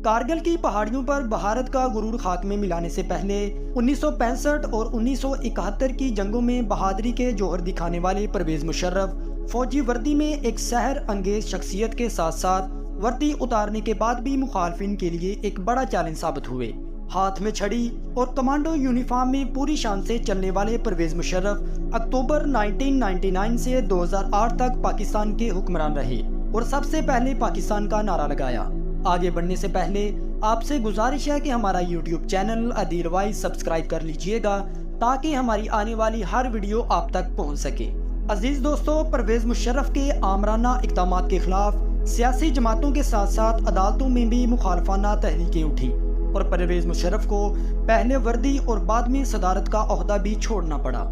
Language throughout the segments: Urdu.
کارگل کی پہاڑیوں پر بھارت کا غرور خاک میں ملانے سے پہلے 1965 اور 1971 کی جنگوں میں بہادری کے جوہر دکھانے والے پرویز مشرف فوجی وردی میں ایک سحر انگیز شخصیت کے ساتھ ساتھ وردی اتارنے کے بعد بھی مخالفین کے لیے ایک بڑا چیلنج ثابت ہوئے۔ ہاتھ میں چھڑی اور کمانڈو یونیفارم میں پوری شان سے چلنے والے پرویز مشرف اکتوبر 1999 سے 2008 تک پاکستان کے حکمران رہے اور سب سے پہلے پاکستان کا نعرہ لگایا۔ آگے بڑھنے سے پہلے آپ سے گزارش ہے کہ ہمارا یوٹیوب چینل عدیل وائز سبسکرائب کر لیجئے گا تاکہ ہماری آنے والی ہر ویڈیو آپ تک پہنچ سکے۔ عزیز دوستو، پرویز مشرف کے آمرانہ اقدامات کے خلاف سیاسی جماعتوں کے ساتھ ساتھ عدالتوں میں بھی مخالفانہ تحریکیں اٹھی اور پرویز مشرف کو پہلے وردی اور بعد میں صدارت کا عہدہ بھی چھوڑنا پڑا۔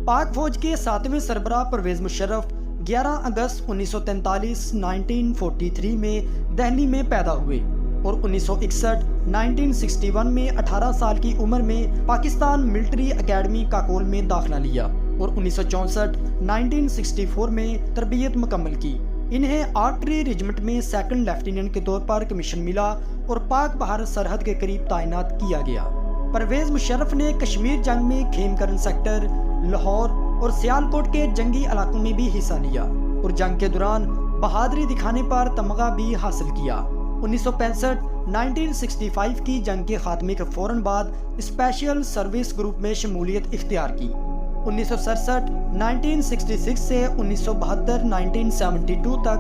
پاک فوج کے 7ویں سربراہ پرویز مشرف 11 اگست 1943 میں دہلی میں پیدا ہوئے اور 1961 میں 18 سال کی عمر میں پاکستان ملٹری اکیڈمی کاکول میں داخلہ لیا اور 1964 میں تربیت مکمل کی۔ انہیں آرٹری ریجمنٹ میں سیکنڈ لیفٹیننٹ کے طور پر کمیشن ملا اور پاک بھارت سرحد کے قریب تعینات کیا گیا۔ پرویز مشرف نے کشمیر جنگ میں کھیم کرن سیکٹر، لاہور اور سیالکوٹ کے جنگی علاقوں میں بھی حصہ لیا اور جنگ کے دوران بہادری دکھانے پر تمغہ بھی حاصل کیا۔ 1965 کی جنگ کے خاتمے کے فوراً بعد اسپیشل سروس گروپ میں شمولیت اختیار کی۔ 1966 سے 1972 تک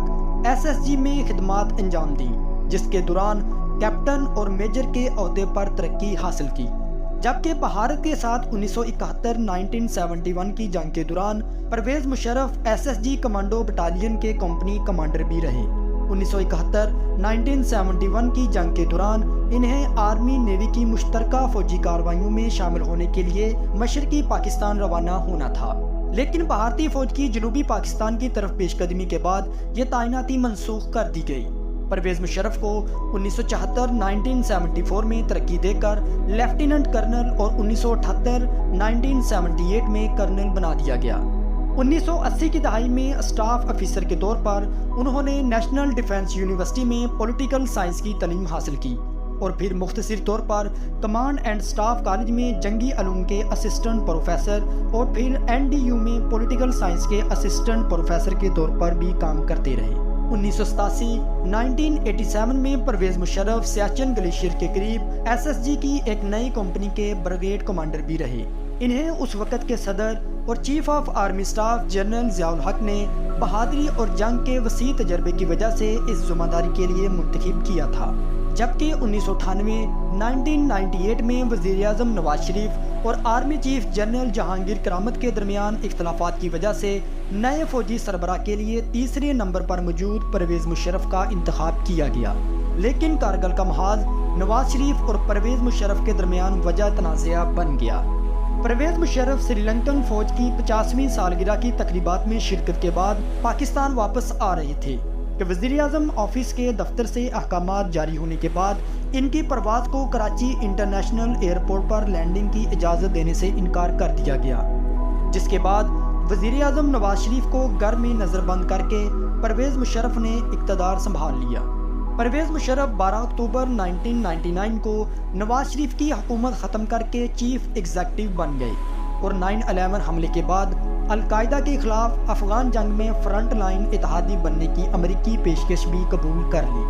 SSG میں خدمات انجام دی، جس کے دوران کیپٹن اور میجر کے عہدے پر ترقی حاصل کی، جبکہ بھارت کے ساتھ 1971 کی جنگ کے دوران Pervez Musharraf SSG commando battalion کے کمپنی کمانڈر بھی رہے۔ 1971 کی جنگ کے دوران انہیں آرمی نیوی کی مشترکہ فوجی کارروائیوں میں شامل ہونے کے لیے مشرقی پاکستان روانہ ہونا تھا، لیکن بھارتی فوج کی جنوبی پاکستان کی طرف پیش قدمی کے بعد یہ تعیناتی منسوخ کر دی گئی۔ پرویز مشرف کو 1974 میں ترقی دے کر لیفٹیننٹ کرنل اور 1978 میں کرنل بنا دیا گیا۔ 1980 کی دہائی میں اسٹاف افیسر کے طور پر انہوں نے نیشنل ڈیفنس یونیورسٹی میں پولیٹیکل سائنس کی تعلیم حاصل کی اور پھر مختصر طور پر کمانڈ اینڈ اسٹاف کالج میں جنگی علوم کے اسسٹنٹ پروفیسر اور پھر NDU میں پولیٹیکل سائنس کے اسسٹنٹ پروفیسر کے طور پر بھی کام کرتے رہے۔ 1987 میں پرویز مشرف سیاچن گلیشیر کے قریب SSG کی ایک نئی کمپنی کے بریگیڈ کمانڈر بھی رہے۔ انہیں اس وقت کے صدر اور chief of army staff general Zia الحق نے بہادری اور جنگ کے وسیع تجربے کی وجہ سے اس ذمہ داری کے لیے منتخب کیا تھا، جبکہ 1998 میں وزیر اعظم نواز شریف اور آرمی چیف جنرل جہانگیر کرامت کے درمیان اختلافات کی وجہ سے نئے فوجی سربراہ کے لیے تیسرے نمبر پر موجود پرویز مشرف کا انتخاب کیا گیا، لیکن کارگل کا محاذ نواز شریف اور پرویز مشرف کے درمیان وجہ تنازعہ بن گیا۔ پرویز مشرف سری لنکن فوج کی 50ویں سالگرہ کی تقریبات میں شرکت کے بعد پاکستان واپس آ رہے تھے کہ وزیر اعظم آفس کے دفتر سے احکامات جاری ہونے کے بعد ان کی پرواز کو کراچی انٹرنیشنل ایئرپورٹ پر لینڈنگ کی اجازت دینے سے انکار کر دیا گیا، جس کے بعد وزیر اعظم نواز شریف کو گھر میں نظر بند کر کے پرویز مشرف نے اقتدار سنبھال لیا۔ پرویز مشرف 12 اکتوبر 1999 کو نواز شریف کی حکومت ختم کر کے چیف ایگزیکٹو بن گئے اور 9/11 حملے کے بعد القاعدہ کے خلاف افغان جنگ میں فرنٹ لائن اتحادی بننے کی امریکی پیشکش بھی قبول کر لی۔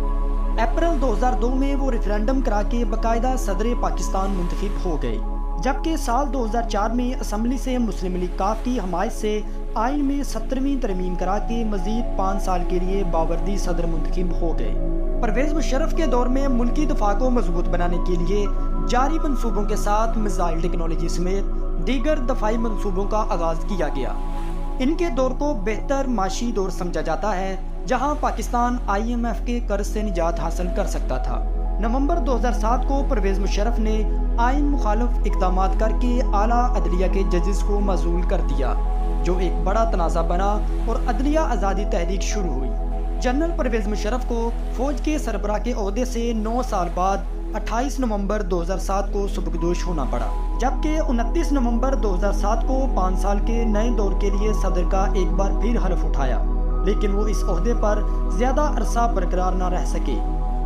اپریل 2002 میں وہ ریفرینڈم کرا کے باقاعدہ صدر پاکستان منتخب ہو گئے، جبکہ سال 2004 میں اسمبلی سے مسلم لیگ کاف کی حمایت سے آئین میں 17ویں ترمیم کرا کے مزید 5 سال کے لیے باوردی صدر منتخب ہو گئے۔ پرویز مشرف کے دور میں ملکی دفاع کو مضبوط بنانے کے لیے جاری منصوبوں کے ساتھ میزائل ٹیکنالوجی سمیت دیگر دفاعی منصوبوں کا آغاز کیا گیا۔ ان کے دور کو بہتر معاشی دور سمجھا جاتا ہے، جہاں پاکستان IMF کے قرض سے نجات حاصل کر سکتا تھا۔ نومبر 2007 کو پرویز مشرف نے آئین مخالف اقدامات کر کے اعلیٰ عدلیہ کے ججز کو معزول کر دیا، جو ایک بڑا تنازع بنا اور عدلیہ آزادی تحریک شروع ہوئی۔ جنرل پرویز مشرف کو فوج کے سربراہ کے عہدے سے 9 سال بعد 28 نومبر 2007 کو سبکدوش ہونا پڑا، جبکہ 29 نومبر 2007 کو 5 سال کے نئے دور کے لیے صدر کا ایک بار پھر حلف اٹھایا، لیکن وہ اس عہدے پر زیادہ عرصہ برقرار نہ رہ سکے۔